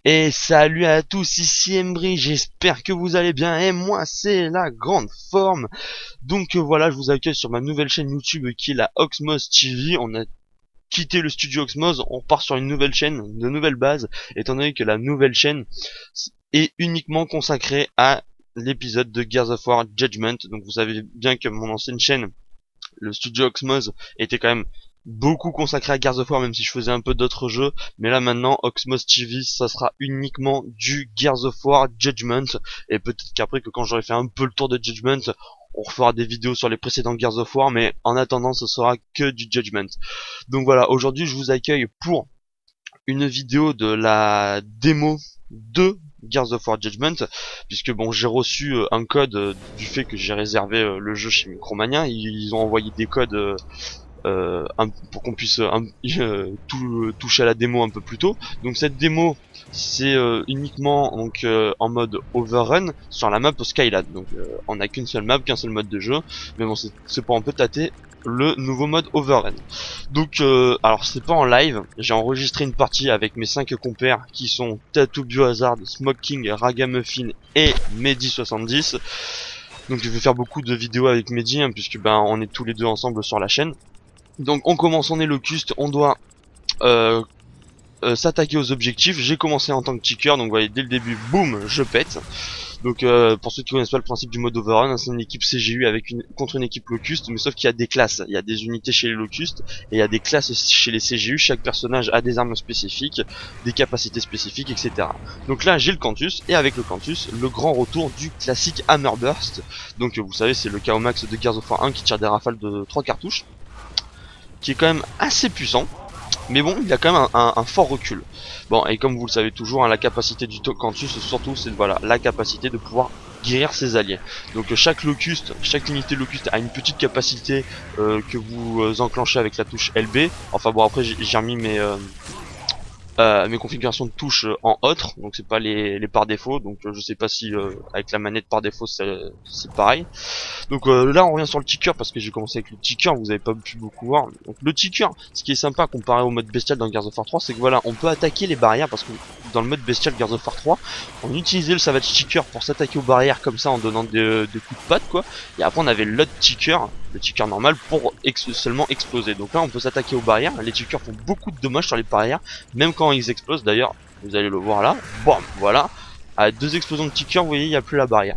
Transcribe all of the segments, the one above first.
Et salut à tous, ici Embry, j'espère que vous allez bien et moi c'est la grande forme. Donc voilà, je vous accueille sur ma nouvelle chaîne YouTube qui est la Oxmos TV. On a quitté le studio Oxmos, on part sur une nouvelle chaîne, de nouvelles bases, étant donné que la nouvelle chaîne est uniquement consacrée à l'épisode de Gears of War Judgment. Donc vous savez bien que mon ancienne chaîne, le studio Oxmos, était quand même beaucoup consacré à Gears of War, même si je faisais un peu d'autres jeux. Mais là maintenant, Oxmos TV, ça sera uniquement du Gears of War Judgment. Et peut-être qu'après, que quand j'aurai fait un peu le tour de Judgment, on refera des vidéos sur les précédents Gears of War. Mais en attendant, ce sera que du Judgment. Donc voilà, aujourd'hui je vous accueille pour une vidéo de la démo de Gears of War Judgment, puisque bon, j'ai reçu un code du fait que j'ai réservé le jeu chez Micromania. Ils ont envoyé des codes pour qu'on puisse toucher à la démo un peu plus tôt. Donc cette démo, c'est uniquement donc en mode overrun sur la map Skyland. Donc on n'a qu'une seule map, qu'un seul mode de jeu, mais bon, c'est pour un peu tâter le nouveau mode overrun. Donc alors c'est pas en live, j'ai enregistré une partie avec mes 5 compères qui sont Tattoo Biohazard, Smoking, Ragamuffin et Mehdi70. Donc je vais faire beaucoup de vidéos avec Mehdi, hein, puisque ben on est tous les deux ensemble sur la chaîne. Donc on commence, on est locust, on doit euh, s'attaquer aux objectifs. J'ai commencé en tant que ticker, donc vous voyez dès le début, boum, je pète. Donc pour ceux qui connaissent pas le principe du mode overrun, c'est une équipe CGU contre une équipe locust, mais sauf qu'il y a des classes, il y a des unités chez les locustes et il y a des classes chez les CGU. Chaque personnage a des armes spécifiques, des capacités spécifiques, etc. Donc là j'ai le Cantus, et avec le Cantus, le grand retour du classique Hammerburst. Donc vous savez, c'est le KO max de Gears of War 1 qui tire des rafales de 3 cartouches, qui est quand même assez puissant, mais bon, il a quand même un fort recul. Bon, et comme vous le savez toujours, hein, la capacité du Cantus, surtout, c'est voilà, la capacité de pouvoir guérir ses alliés. Donc chaque locuste, chaque unité locuste a une petite capacité que vous enclenchez avec la touche LB. Enfin bon, après j'ai remis mes configurations de touches en autre, donc c'est pas les par défaut, donc je sais pas si avec la manette par défaut c'est pareil. Donc là on revient sur le ticker parce que j'ai commencé avec le ticker, vous avez pas pu beaucoup voir. Donc le ticker, ce qui est sympa comparé au mode bestial dans Gears of War 3, c'est que voilà, on peut attaquer les barrières, parce que dans le mode bestial Gears of War 3, on utilisait le Savage Ticker pour s'attaquer aux barrières comme ça en donnant des coups de patte quoi. Et après on avait le ticker normal pour seulement exploser. Donc là on peut s'attaquer aux barrières, les tickers font beaucoup de dommages sur les barrières, même quand ils explosent d'ailleurs, vous allez le voir là, bam, voilà. À 2 explosions de ticker, vous voyez, il n'y a plus la barrière.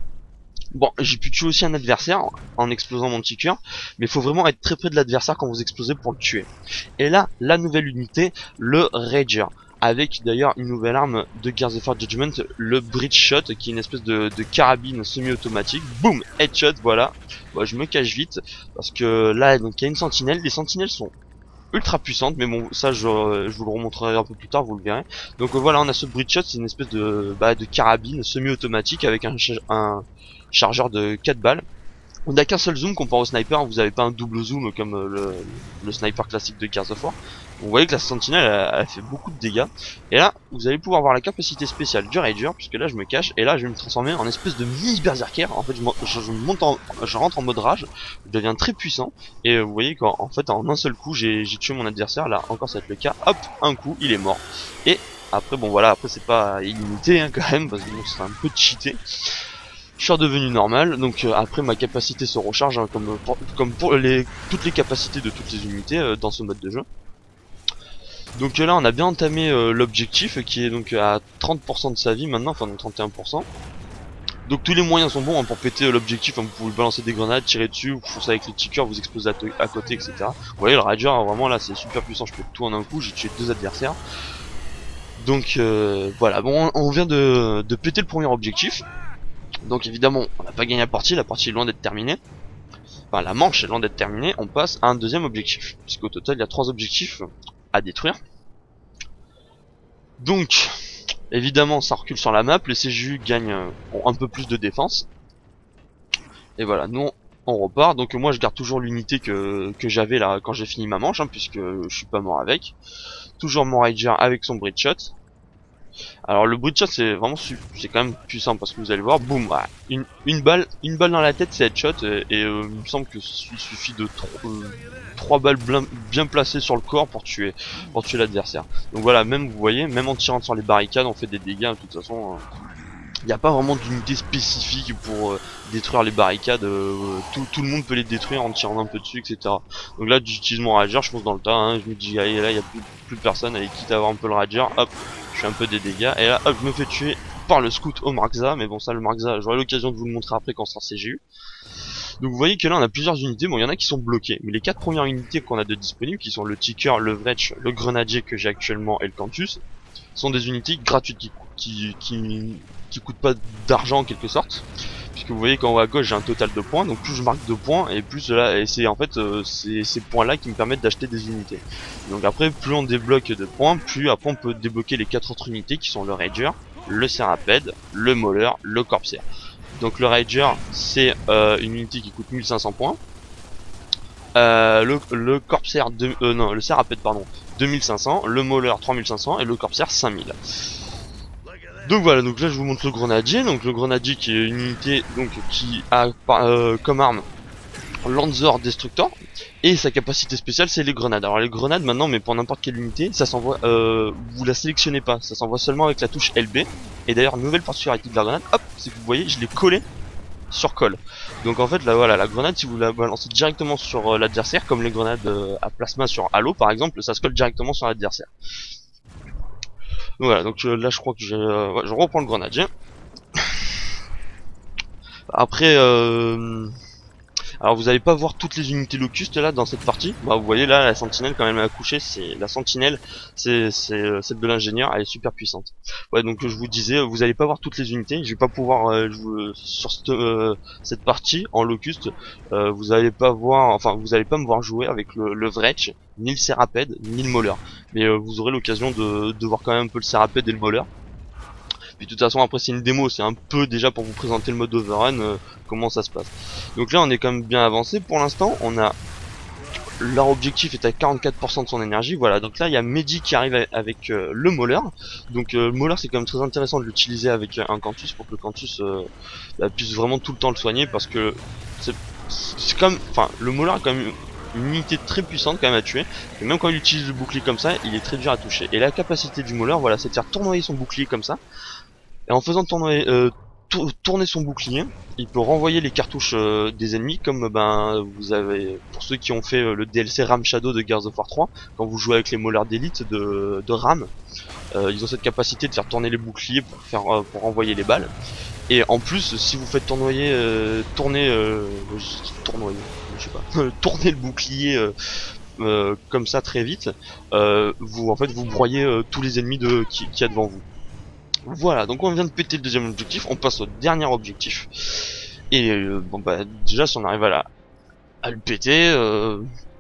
Bon, j'ai pu tuer aussi un adversaire en explosant mon ticker, mais il faut vraiment être très près de l'adversaire quand vous explosez pour le tuer. Et là, la nouvelle unité, le Rager, avec d'ailleurs une nouvelle arme de Gears of War Judgment, le Bridge Shot, qui est une espèce de carabine semi-automatique. Boum, headshot, voilà. Bon, je me cache vite, parce que là, donc il y a une sentinelle, les sentinelles sont ultra puissantes, mais bon, ça je vous le remontrerai un peu plus tard, vous le verrez. Donc voilà, on a ce Bridge Shot, c'est une espèce de carabine semi-automatique avec un chargeur de 4 balles. On n'a qu'un seul zoom comparé au sniper, hein, vous avez pas un double zoom comme le sniper classique de Gears of War. Vous voyez que la sentinelle elle fait beaucoup de dégâts. Et là, vous allez pouvoir voir la capacité spéciale du Rager, puisque là je me cache, et là je vais me transformer en espèce de mini berserker. En fait, je rentre en mode rage, je deviens très puissant, et vous voyez qu'en fait en un seul coup j'ai tué mon adversaire. Là encore ça va être le cas, hop, un coup, il est mort. Et après bon voilà, après c'est pas illimité hein, quand même, parce que bon, c'est un peu cheaté. Je suis redevenu normal, donc après ma capacité se recharge hein, comme pour toutes les capacités de toutes les unités dans ce mode de jeu. Donc là on a bien entamé l'objectif qui est donc à 30% de sa vie maintenant, enfin donc 31%. Donc tous les moyens sont bons hein, pour péter l'objectif, hein, vous pouvez balancer des grenades, tirer dessus, vous foncez avec les tickers, vous explosez à côté, etc. Vous voyez le Rager hein, vraiment là c'est super puissant, je peux tout en un coup, j'ai tué 2 adversaires. Donc voilà, bon on vient de péter le premier objectif. Donc évidemment, on n'a pas gagné la partie est loin d'être terminée. Enfin, la manche est loin d'être terminée, on passe à un deuxième objectif. Puisqu'au total, il y a 3 objectifs à détruire. Donc, évidemment, ça recule sur la map, les CGU gagnent ont un peu plus de défense. Et voilà, nous, on repart. Donc moi, je garde toujours l'unité que j'avais là quand j'ai fini ma manche, hein, puisque je suis pas mort avec. Toujours mon Rager avec son Bridge Shot. Alors le Breacher c'est vraiment c'est quand même puissant parce que vous allez voir, boum, voilà, une balle dans la tête c'est headshot il me semble que il suffit de 3 balles bien placées sur le corps pour tuer l'adversaire. Donc voilà, même vous voyez, même en tirant sur les barricades on fait des dégâts de toute façon. Il n'y a pas vraiment d'unité spécifique pour détruire les barricades, tout le monde peut les détruire en tirant un peu dessus, etc. Donc là j'utilise mon Rager, je fonce dans le tas, hein, je me dis allez là il n'y a plus de personne, allez quitte à avoir un peu le Rager, hop, je fais un peu des dégâts, et là hop je me fais tuer par le scout au Markza, mais bon ça le Markza j'aurai l'occasion de vous le montrer après quand on sera CGU. Donc vous voyez que là on a plusieurs unités, bon il y en a qui sont bloquées, mais les 4 premières unités qu'on a de disponibles, qui sont le Ticker, le Wretch, le Grenadier que j'ai actuellement et le Cantus, sont des unités gratuites qui coûtent pas d'argent en quelque sorte, puisque vous voyez qu'en haut à gauche j'ai un total de points, donc plus je marque de points et plus là, et c'est en fait ces points là qui me permettent d'acheter des unités. Donc après plus on débloque de points, plus après on peut débloquer les 4 autres unités qui sont le Rager, le Seraped, le Mauler, le Corpser. Donc le Rager c'est une unité qui coûte 1500 points, le Corpser non le Seraped pardon 2500, le Mauler 3500 et le Corpser 5000. Donc voilà, donc là je vous montre le Grenadier, donc le Grenadier qui est une unité donc qui a comme arme Lancer Destructor, et sa capacité spéciale c'est les grenades. Alors les grenades maintenant, mais pour n'importe quelle unité, ça s'envoie, vous la sélectionnez pas, ça s'envoie seulement avec la touche LB. Et d'ailleurs nouvelle particularité de la grenade, hop, c'est que vous voyez je l'ai collé sur colle. Donc en fait là voilà, la grenade si vous la balancez directement sur l'adversaire, comme les grenades à plasma sur Halo par exemple, ça se colle directement sur l'adversaire. Donc voilà, donc là je crois que ouais, je reprends le Grenadier. Après alors vous allez pas voir toutes les unités locustes là dans cette partie. Bah vous voyez là la sentinelle quand même a couché, c'est la sentinelle, c'est celle de l'ingénieur, elle est super puissante. Ouais donc je vous disais, vous allez pas voir toutes les unités, je vais pas pouvoir jouer sur cette partie en locuste, vous allez pas voir, enfin vous allez pas me voir jouer avec le Wretch, ni le Seraped, ni le Mauler. Mais vous aurez l'occasion de voir quand même un peu le Seraped et le Mauler. Puis de toute façon après c'est une démo, c'est un peu déjà pour vous présenter le mode overrun, comment ça se passe. Donc là on est quand même bien avancé pour l'instant, on a leur objectif est à 44% de son énergie, voilà. Donc là il y a Mehdi qui arrive avec le Mauler. Donc le Mauler c'est quand même très intéressant de l'utiliser avec un Cantus pour que le Cantus puisse vraiment tout le temps le soigner, parce que c'est comme, enfin le Mauler est quand même une unité très puissante quand même à tuer, et même quand il utilise le bouclier comme ça il est très dur à toucher. Et la capacité du Mauler, voilà, c'est de faire tournoyer son bouclier comme ça. Et en faisant tourner son bouclier, il peut renvoyer les cartouches des ennemis, comme ben vous avez, pour ceux qui ont fait le DLC Ram Shadow de Gears of War 3, quand vous jouez avec les Maulers d'élite de Ram, ils ont cette capacité de faire tourner les boucliers pour renvoyer les balles. Et en plus, si vous faites tourner le bouclier comme ça très vite, vous broyez tous les ennemis qu'il y a devant vous. Voilà, donc on vient de péter le deuxième objectif, on passe au dernier objectif. Et bon bah déjà si on arrive à le péter,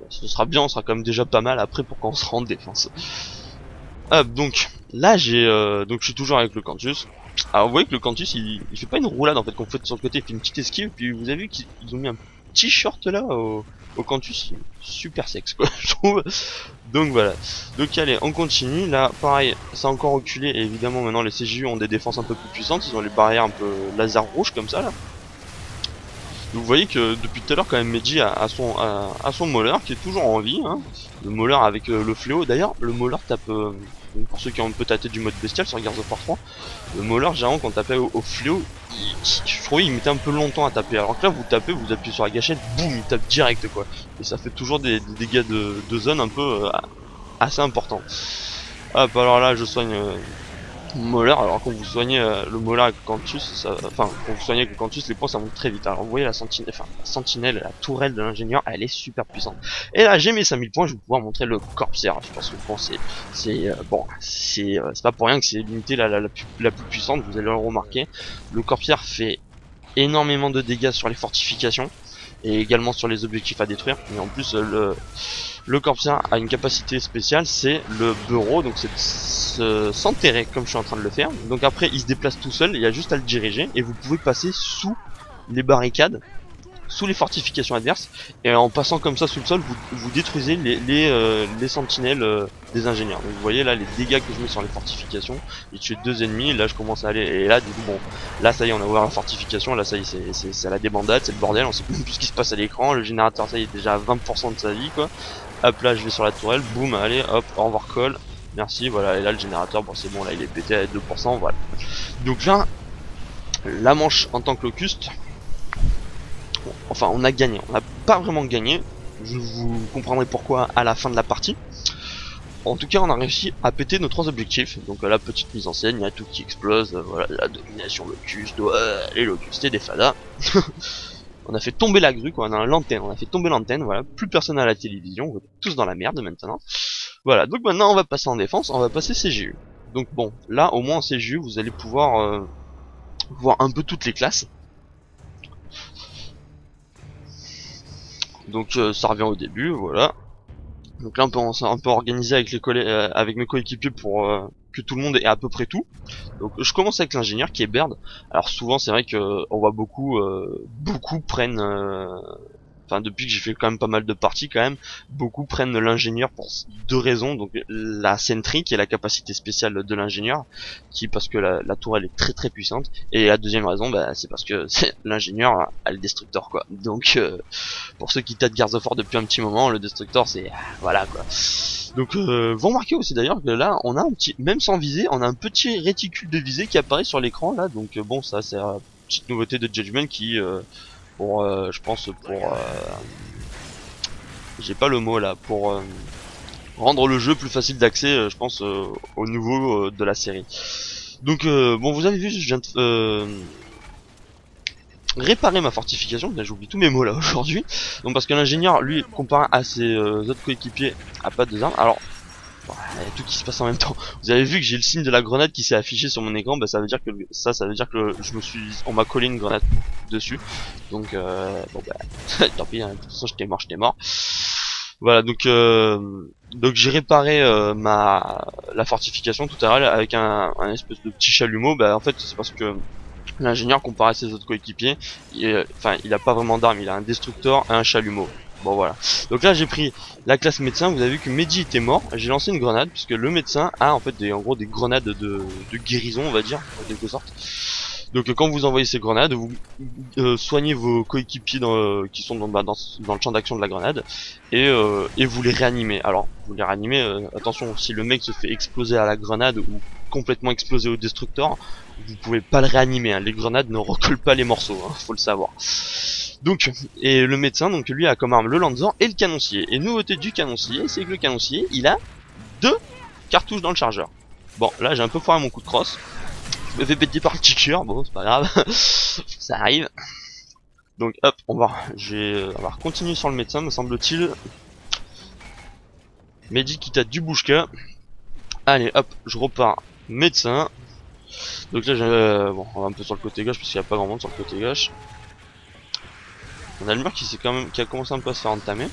ce sera bien, on sera quand même déjà pas mal après pour qu'on se rende défense. Donc là donc je suis toujours avec le Cantus. Alors vous voyez que le Cantus il fait pas une roulade en fait qu'on fait sur le côté, il fait une petite esquive, puis vous avez vu qu'ils ont mis un petit short là au Cantus, super sexe quoi je trouve. Donc voilà, donc allez on continue, là pareil ça a encore reculé, et évidemment maintenant les CGU ont des défenses un peu plus puissantes, ils ont les barrières un peu laser rouge comme ça là. Donc vous voyez que depuis tout à l'heure quand même Mehdi a son Mauler qui est toujours en vie, hein. Le Mauler avec le fléau, d'ailleurs le Mauler tape, pour ceux qui ont un peu tâté du mode bestial sur Gears of War 3, le Mauler généralement quand on tapait au fléau, je trouvais il mettait un peu longtemps à taper, alors que là vous tapez, vous appuyez sur la gâchette, boum, il tape direct quoi, et ça fait toujours des dégâts de zone un peu assez importants. Hop, alors là je soigne Mauler. Alors quand vous soignez le Mauler avec le Cantus, enfin quand vous soignez avec le Cantus, les points ça monte très vite. Alors vous voyez la sentinelle, la tourelle de l'ingénieur, elle est super puissante. Et là j'ai mes 5000 points, je vais pouvoir montrer le Corpser. Je pense que bon, c'est pas pour rien que c'est l'unité la plus puissante, vous allez le remarquer. Le Corpser fait énormément de dégâts sur les fortifications et également sur les objectifs à détruire. Et en plus le Corpser a une capacité spéciale, c'est le bureau, donc c'est s'enterrer comme je suis en train de le faire. Donc après il se déplace tout seul, il y a juste à le diriger et vous pouvez passer sous les barricades sous les fortifications adverses, et en passant comme ça sous le sol, vous détruisez les sentinelles des ingénieurs. Donc vous voyez là les dégâts que je mets sur les fortifications, j'ai tué 2 ennemis, là je commence à aller, et là du coup bon, là ça y est on a ouvert la fortification, là ça y est c'est la débandade, c'est le bordel, on sait même plus ce qui se passe à l'écran, le générateur ça y est déjà à 20% de sa vie quoi. Hop là je vais sur la tourelle, boum, allez hop, au revoir call, merci, voilà, et là le générateur, bon c'est bon, là il est pété à 2%, voilà. Donc là, la manche en tant que locuste, bon, enfin on a gagné, on n'a pas vraiment gagné, je vous comprendrai pourquoi à la fin de la partie. En tout cas on a réussi à péter nos 3 objectifs, donc la petite mise en scène, il y a tout qui explose, voilà, la domination locuste, les locustes et des fadas. On a fait tomber la grue quoi, on a l'antenne, on a fait tomber l'antenne, voilà, plus personne à la télévision, on est tous dans la merde maintenant. Voilà, donc maintenant on va passer en défense, on va passer CGU. Donc bon, là au moins en CGU vous allez pouvoir voir un peu toutes les classes. Donc ça revient au début, voilà. Donc là on peut organiser avec avec mes coéquipiers pour que tout le monde ait à peu près tout. Donc je commence avec l'ingénieur qui est Baird. Alors souvent c'est vrai que on voit beaucoup prennent enfin depuis que j'ai fait quand même pas mal de parties quand même, beaucoup prennent l'ingénieur pour 2 raisons. Donc la sentry qui est la capacité spéciale de l'ingénieur, qui parce que la tourelle est très très puissante, et la deuxième raison bah, c'est parce que l'ingénieur a le destructor quoi. Donc pour ceux qui tâtent Gears of War depuis un petit moment, le destructor c'est voilà quoi. Donc vous remarquez aussi d'ailleurs que là on a un petit, même sans visée, on a un petit réticule de visée qui apparaît sur l'écran là. Donc bon ça c'est une petite nouveauté de Judgment qui pour je pense pour j'ai pas le mot là, pour rendre le jeu plus facile d'accès je pense au niveau de la série. Donc bon vous avez vu je viens de réparer ma fortification, j'oublie tous mes mots là aujourd'hui. Donc parce que l'ingénieur lui comparé à ses autres coéquipiers a pas de armes. Alors il y a tout qui se passe en même temps. Vous avez vu que j'ai le signe de la grenade qui s'est affiché sur mon écran, bah ça veut dire que ça veut dire que on m'a collé une grenade dessus. Donc bon bah tant pis, hein, de toute façon j'étais mort. Voilà donc j'ai réparé la fortification tout à l'heure avec un espèce de petit chalumeau. Bah en fait c'est parce que l'ingénieur comparé à ses autres coéquipiers, il a pas vraiment d'armes, il a un destructor et un chalumeau. Bon voilà. Donc là j'ai pris la classe médecin, vous avez vu que Mehdi était mort, j'ai lancé une grenade puisque le médecin a en fait en gros des grenades de guérison on va dire, en quelque sorte. Donc quand vous envoyez ces grenades, vous soignez vos coéquipiers qui sont dans le champ d'action de la grenade et vous les réanimez. Alors vous les réanimez, attention, si le mec se fait exploser à la grenade ou complètement exploser au destructor, vous pouvez pas le réanimer, hein. Les grenades ne recollent pas les morceaux, hein, faut le savoir. Donc, et le médecin, donc lui a comme arme le Lanzor et le canoncier. Et nouveauté du canoncier, c'est que le canoncier, il a 2 cartouches dans le chargeur. Bon, là j'ai un peu foiré mon coup de crosse. Je me fais péter par le ticker, bon c'est pas grave, ça arrive. Donc hop, on va continuer sur le médecin me semble-t-il. Mehdi qui t'a du bouche-que. Allez hop, je repars médecin. Donc là bon, on va un peu sur le côté gauche parce qu'il n'y a pas grand monde sur le côté gauche. On a le mur qui a commencé un peu à se faire entamer.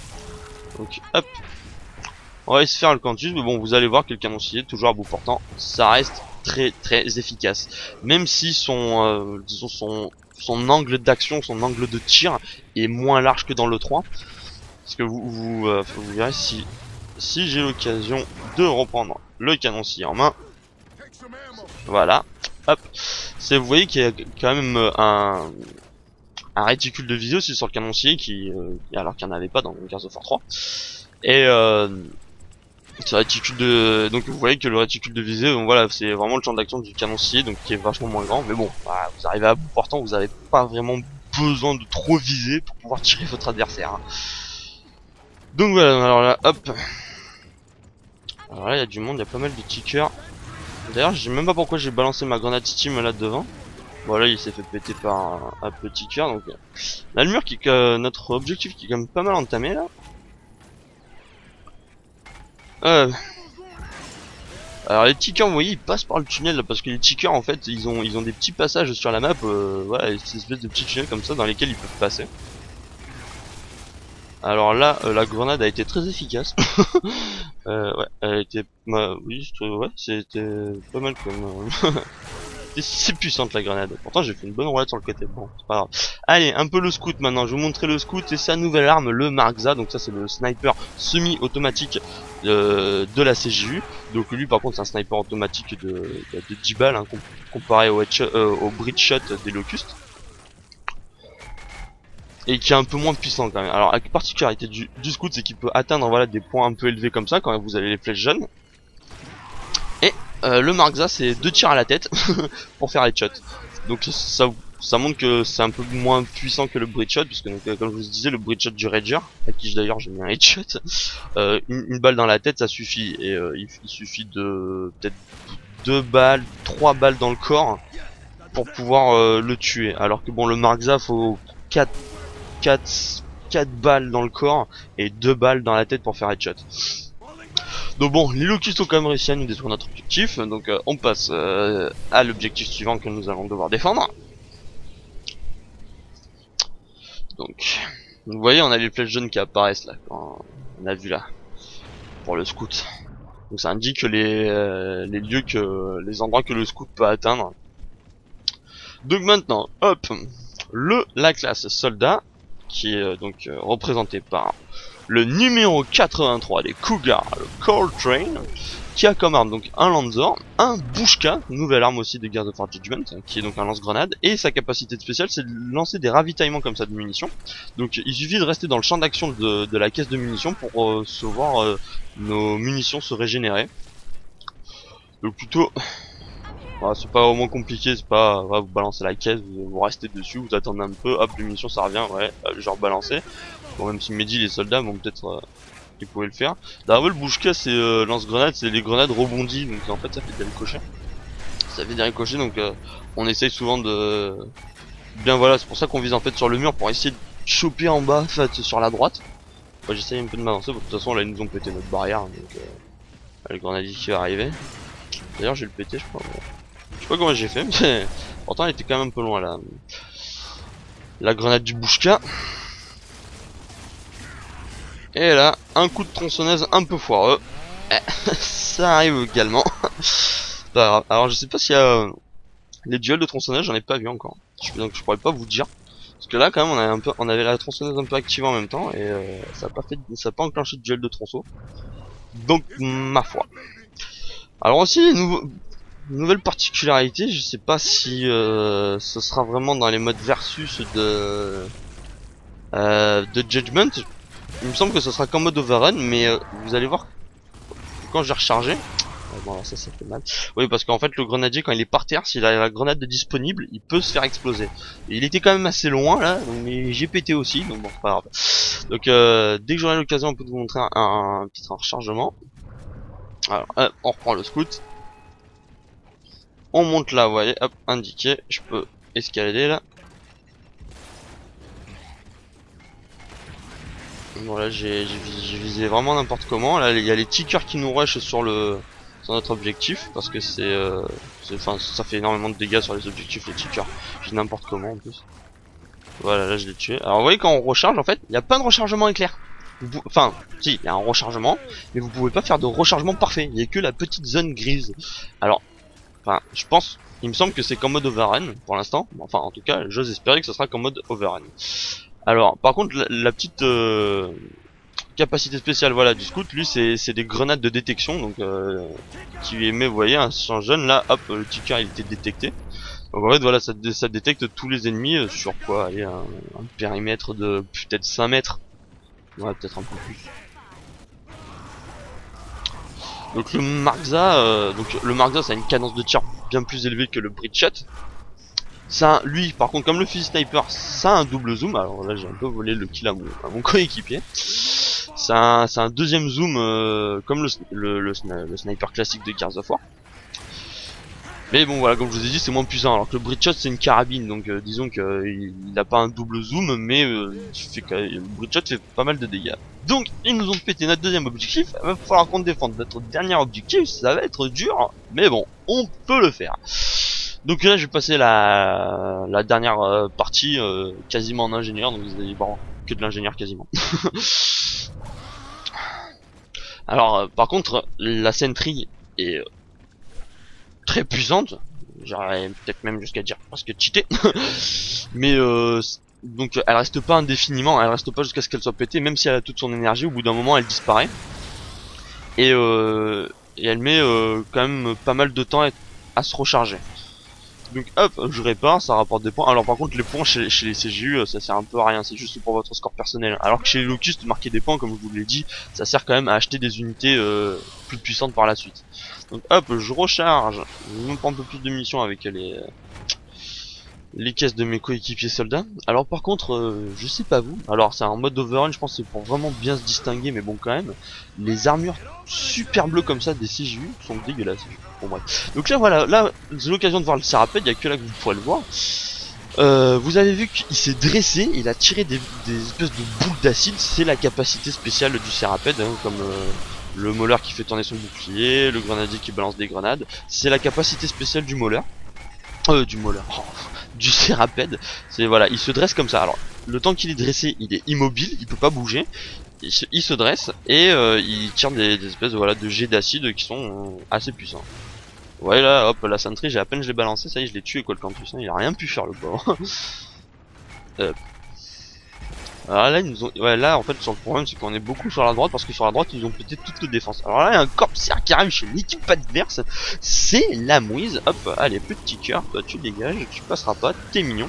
Donc hop, on va se faire le cantus, mais bon vous allez voir que le canoncier, toujours à bout portant, ça reste très très efficace. Même si disons son angle d'action, son angle de tir est moins large que dans le 3. Parce que vous verrez si j'ai l'occasion de reprendre le canoncier en main. Voilà, hop. Vous voyez qu'il y a quand même un réticule de visée aussi sur le canoncier alors qu'il n'y en avait pas dans Gears of War 3. Et ce réticule donc vous voyez que le réticule de visée, donc voilà, c'est vraiment le champ d'action du canoncier, donc qui est vachement moins grand. Mais bon, voilà, vous arrivez à bout portant, vous n'avez pas vraiment besoin de trop viser pour pouvoir tirer votre adversaire. Hein. Donc voilà, alors là, hop. Alors là, il y a du monde, il y a pas mal de tickers. D'ailleurs, je sais même pas pourquoi j'ai balancé ma grenade Steam là devant. Voilà, il s'est fait péter par un petit cœur. Donc là, le mur qui est notre objectif qui est quand même pas mal entamé là. Alors les tickers, vous voyez, ils passent par le tunnel là, parce que les tickers en fait, ils ont des petits passages sur la map, voilà, ces espèces de petits tunnels comme ça dans lesquels ils peuvent passer. Alors là, la grenade a été très efficace. Ouais, elle a été, oui, ouais, c'était pas mal comme. C'est puissante la grenade. Pourtant j'ai fait une bonne roulade sur le côté. Bon, c'est pas grave. Allez, un peu le scout maintenant, je vais vous montrer le scout et sa nouvelle arme, le Markza. Donc ça c'est le sniper semi-automatique de la CJU. Donc lui par contre c'est un sniper automatique de 10 balles hein, comparé au bridge shot des Locust. Et qui est un peu moins puissant quand même. Alors la particularité du scout c'est qu'il peut atteindre voilà, des points un peu élevés comme ça quand vous avez les flèches jaunes. Et le Markza c'est 2 tirs à la tête pour faire headshot. Donc ça montre que c'est un peu moins puissant que le bridge shot, puisque donc, comme je vous disais, le bridge shot du Rager, à qui d'ailleurs j'ai mis un headshot, une balle dans la tête ça suffit, et il suffit de peut-être 2 balles, 3 balles dans le corps pour pouvoir le tuer. Alors que bon, le Markza faut 4 balles dans le corps et 2 balles dans la tête pour faire headshot. Donc bon, les Locust ont quand même réussi à nous détruire notre objectif, donc on passe à l'objectif suivant que nous allons devoir défendre. Donc, vous voyez, on a les flèches jaunes qui apparaissent là, quand on a vu là, pour le scout. Donc ça indique les lieux les endroits que le scout peut atteindre. Donc maintenant, hop, la classe soldat, qui est donc représentée par le numéro 83 des Cougars, le Coltrane, qui a comme arme donc un Lancer, un Bushka, nouvelle arme aussi de Gears of War Judgment, qui est donc un lance-grenade, et sa capacité spéciale c'est de lancer des ravitaillements comme ça de munitions. Donc il suffit de rester dans le champ d'action de la caisse de munitions pour se voir nos munitions se régénérer. Donc plutôt, voilà, c'est pas vraiment compliqué, c'est pas voilà, vous balancez la caisse, vous restez dessus, vous attendez un peu, hop les munitions ça revient, ouais, genre balancé. Bon même si Mehdi les soldats vont peut-être ils pouvaient le faire. D'ailleurs le Bushka c'est lance-grenade, c'est les grenades rebondies, donc en fait ça fait des ricochets. Ça fait des ricochets donc on essaye souvent de... Bien voilà, c'est pour ça qu'on vise en fait sur le mur pour essayer de choper en bas, en fait sur la droite. Moi j'essaye un peu de m'avancer, de toute façon là ils nous ont pété notre barrière, donc le grenadier qui va arriver. D'ailleurs j'ai le pété je crois. Je sais pas comment j'ai fait, mais pourtant elle était quand même un peu loin là. La grenade du Bushka. Et là, un coup de tronçonneuse un peu foireux. Ça arrive également. Pas grave. Alors je sais pas s'il y a les duels de tronçonneuse, j'en ai pas vu encore. Donc je pourrais pas vous dire. Parce que là quand même on avait la tronçonneuse un peu active en même temps et ça a pas enclenché de duel de tronçon. Donc ma foi. Alors aussi nouvelle particularité, je sais pas si ce sera vraiment dans les modes versus de Judgment. Il me semble que ce sera qu'en mode overrun, mais vous allez voir quand j'ai rechargé. Bon alors ça fait mal. Oui parce qu'en fait le grenadier quand il est par terre, s'il a la grenade disponible, il peut se faire exploser. Et il était quand même assez loin là, mais j'ai pété aussi, donc bon c'est pas grave. Donc dès que j'aurai l'occasion on peut vous montrer un petit rechargement. Alors on reprend le scout. On monte là, vous voyez, hop, indiqué, je peux escalader là. Voilà, j'ai visé vraiment n'importe comment. Là, il y a les tickers qui nous rushent sur notre objectif parce que enfin, ça fait énormément de dégâts sur les objectifs les tickers. J'ai n'importe comment en plus. Voilà, là je l'ai tué. Alors vous voyez quand on recharge en fait, il n'y a pas de rechargement éclair. Enfin, si, il y a un rechargement, mais vous pouvez pas faire de rechargement parfait. Il n'y a que la petite zone grise. Alors, enfin, je pense, il me semble que c'est qu'en mode overrun pour l'instant. Enfin, en tout cas, j'ose espérer que ce sera qu'en mode overrun. Alors, par contre, la petite capacité spéciale, voilà, du scout, lui, c'est des grenades de détection, donc qui émet, vous voyez, un champ jaune, là, hop, le ticker il était détecté. Donc en fait, voilà, ça détecte tous les ennemis sur quoi, allez, un périmètre de peut-être 5 mètres. Ouais, peut-être un peu plus. Donc le Markza, ça a une cadence de tir bien plus élevée que le bridge shot. Ça, lui, par contre, comme le fusil sniper, ça a un double zoom. Alors là, j'ai un peu volé le kill à mon coéquipier. C'est un deuxième zoom comme le sniper classique de Gears of War. Mais bon, voilà, comme je vous ai dit, c'est moins puissant. Alors que le bridge shot, c'est une carabine, donc disons qu'il n'a pas un double zoom, mais le bridge shot fait pas mal de dégâts. Donc, ils nous ont pété notre deuxième objectif. Il va falloir qu'on défende notre dernier objectif. Ça va être dur, mais bon, on peut le faire. Donc là je vais passer la dernière partie quasiment en ingénieur, donc vous allez voir que de l'ingénieur quasiment. Alors par contre la sentry est très puissante, j'aurais peut-être même jusqu'à dire presque cheatée, mais Donc elle reste pas indéfiniment, elle reste pas jusqu'à ce qu'elle soit pétée, même si elle a toute son énergie, au bout d'un moment elle disparaît. Et, et elle met quand même pas mal de temps à se recharger. Donc hop, je répare, ça rapporte des points. Alors par contre les points chez les CGU ça sert un peu à rien, c'est juste pour votre score personnel. Alors que chez les Locust, marquer des points comme je vous l'ai dit, ça sert quand même à acheter des unités plus puissantes par la suite. Donc hop, je recharge, je me prends un peu plus de munitions avec les caisses de mes coéquipiers soldats. Alors par contre, je sais pas vous, alors c'est un mode overrun, je pense que c'est pour vraiment bien se distinguer, mais bon quand même, les armures super bleues comme ça des CGU sont dégueulasses. Bon bref. Donc là voilà, là j'ai l'occasion de voir le Seraped, il y a que là que vous pourrez le voir. Vous avez vu qu'il s'est dressé, il a tiré des espèces de boules d'acide, c'est la capacité spéciale du Seraped, hein, comme le Mauler qui fait tourner son bouclier, le grenadier qui balance des grenades, c'est la capacité spéciale du Mauler. Du Mauler. Oh, du Seraped, c'est voilà, il se dresse comme ça. Alors, le temps qu'il est dressé, il est immobile, il peut pas bouger. Il se dresse et il tire des espèces voilà, de jets d'acide qui sont assez puissants. Ouais là, hop, la sentry, j'ai à peine je l'ai balancé, ça y est, je l'ai tué quoi le campus, hein, il a rien pu faire le pauvre. Alors là, ils nous ont... ouais, là en fait sur le problème c'est qu'on est beaucoup sur la droite parce que sur la droite ils ont pété toute les défenses. Alors là il y a un corpsaire qui arrive chez l'équipe adverse, c'est la mouise. Hop, allez petit cœur, toi tu dégages, tu passeras pas, t'es mignon.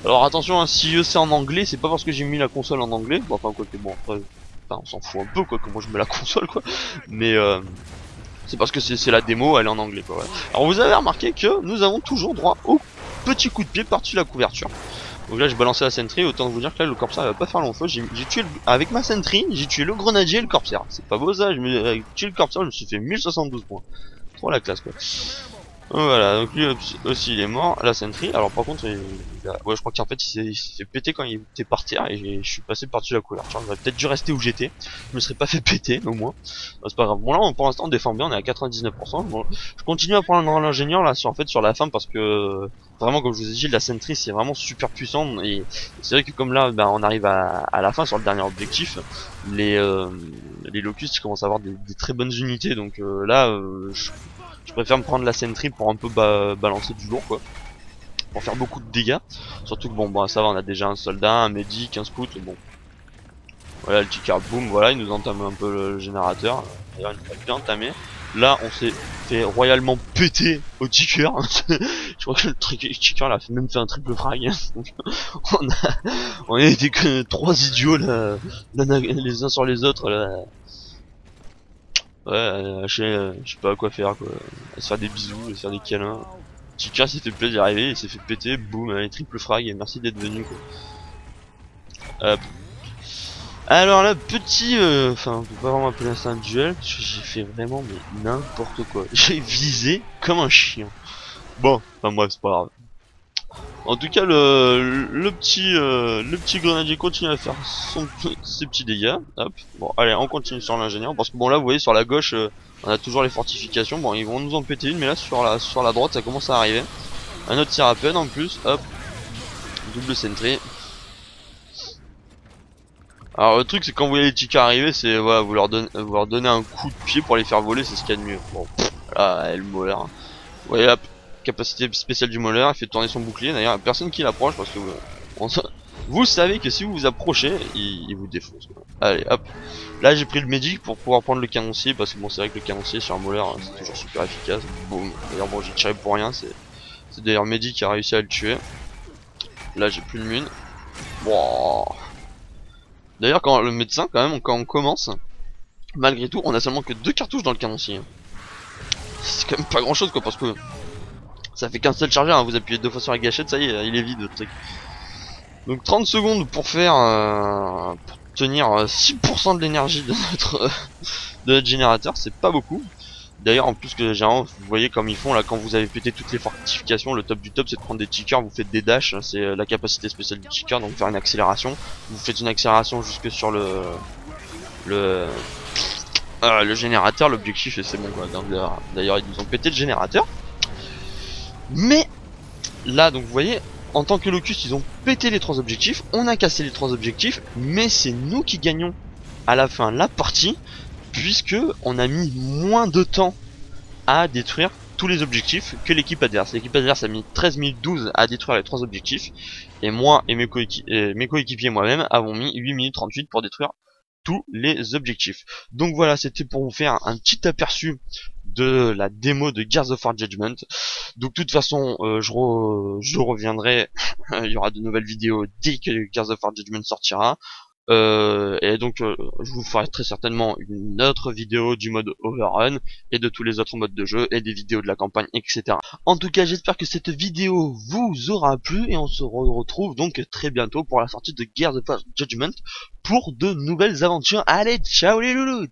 Alors attention, hein, si c'est en anglais, c'est pas parce que j'ai mis la console en anglais, bon, enfin quoi que bon après, enfin, on s'en fout un peu quoi, comment je mets la console quoi, mais c'est parce que c'est la démo, elle est en anglais quoi. Ouais. Alors vous avez remarqué que nous avons toujours droit au petit coup de pied par-dessus la couverture. Donc là j'ai balancé la sentry, autant vous dire que là le corpsaire va pas faire long feu, j'ai tué avec ma sentry, j'ai tué le grenadier et le corpsaire. C'est pas beau ça, avec tué le corpsaire je me suis fait 1072 points. Trop la classe quoi. Voilà, donc lui aussi il est mort, la sentry. Alors par contre, ouais, je crois qu'en fait il s'est fait péter quand il était par terre et je suis passé par-dessus la couverture. J'aurais peut-être dû rester où j'étais, je me serais pas fait péter au moins. C'est pas grave. Bon là pour l'instant on défend bien, on est à 99%. Bon, je continue à prendre l'ingénieur là sur la fin parce que vraiment comme je vous ai dit la sentry c'est vraiment super puissant et c'est vrai que comme là ben, on arrive à la fin sur le dernier objectif, les locustes commencent à avoir des très bonnes unités donc là je préfère me prendre la sentry pour un peu balancer du lourd quoi, pour faire beaucoup de dégâts. Surtout que bon bah ça va, on a déjà un soldat, un médic, un scout, bon. Voilà le ticker boom, voilà il nous entame un peu le générateur. D'ailleurs il nous a bien entamé. Là on s'est fait royalement péter au ticker. Je crois que le ticker a même fait un triple frag. Donc, on a été que 3 idiots là, les uns sur les autres là. Ouais, je sais pas quoi faire quoi. À se faire des bisous, à se faire des câlins. Chica s'est fait plaisir d'arriver, il s'est fait péter, boum, allez, triple frag et merci d'être venu quoi. Hop. Alors là, petit, enfin, on peut pas vraiment appeler ça un duel, parce que j'ai fait vraiment mais n'importe quoi. J'ai visé comme un chien. Bon, enfin bref, c'est pas grave. En tout cas, le petit grenadier continue à faire ses petits dégâts. Hop. Bon, allez, on continue sur l'ingénieur parce que bon là, vous voyez sur la gauche, on a toujours les fortifications. Bon, ils vont nous en péter une, mais là sur la droite, ça commence à arriver. Un autre tir à peine en plus. Hop. Double sentry. Alors le truc c'est quand vous voyez les tickets arriver, c'est voilà, vous leur donnez un coup de pied pour les faire voler, c'est ce qu'il y a de mieux. Bon, là, elle Mauler. Vous voyez la capacité spéciale du Mauler, il fait tourner son bouclier. D'ailleurs, personne qui l'approche parce que vous savez que si vous vous approchez, il vous défonce. Quoi. Allez, hop. Là, j'ai pris le médic pour pouvoir prendre le canoncier parce que bon, c'est vrai que le canoncier sur un Mauler, hein, c'est toujours super efficace. Boum. D'ailleurs, bon, j'ai tiré pour rien. C'est d'ailleurs Médic qui a réussi à le tuer. Là, j'ai plus de mune. Wow. D'ailleurs, quand le médecin, quand même, quand on commence, malgré tout, on a seulement que 2 cartouches dans le canoncier. C'est quand même pas grand chose, quoi, parce que ça fait qu'un seul chargeur, hein, vous appuyez 2 fois sur la gâchette, ça y est, il est vide le truc. Donc 30 secondes pour faire, pour tenir 6% de l'énergie de notre générateur, c'est pas beaucoup. D'ailleurs, en plus que généralement, vous voyez comme ils font là, quand vous avez pété toutes les fortifications, le top du top c'est de prendre des tickers, vous faites des dashs, c'est la capacité spéciale du ticker, donc faire une accélération. Vous faites une accélération jusque sur le générateur, l'objectif et c'est bon quoi. D'ailleurs, ils nous ont pété le générateur. Mais là, donc vous voyez, en tant que locust, ils ont pété les 3 objectifs, on a cassé les 3 objectifs, mais c'est nous qui gagnons à la fin la partie. Puisque on a mis moins de temps à détruire tous les objectifs que l'équipe adverse. L'équipe adverse a mis 13 012 à détruire les 3 objectifs, et moi et mes coéquipiers et moi-même avons mis 8 minutes 38 pour détruire tous les objectifs. Donc voilà, c'était pour vous faire un petit aperçu de la démo de Gears of War Judgment. Donc de toute façon, je reviendrai, il y aura de nouvelles vidéos dès que Gears of War Judgment sortira. Je vous ferai très certainement une autre vidéo du mode Overrun et de tous les autres modes de jeu et des vidéos de la campagne, etc. En tout cas, j'espère que cette vidéo vous aura plu et on se retrouve donc très bientôt pour la sortie de Gears of War Judgment pour de nouvelles aventures. Allez, ciao les loulous!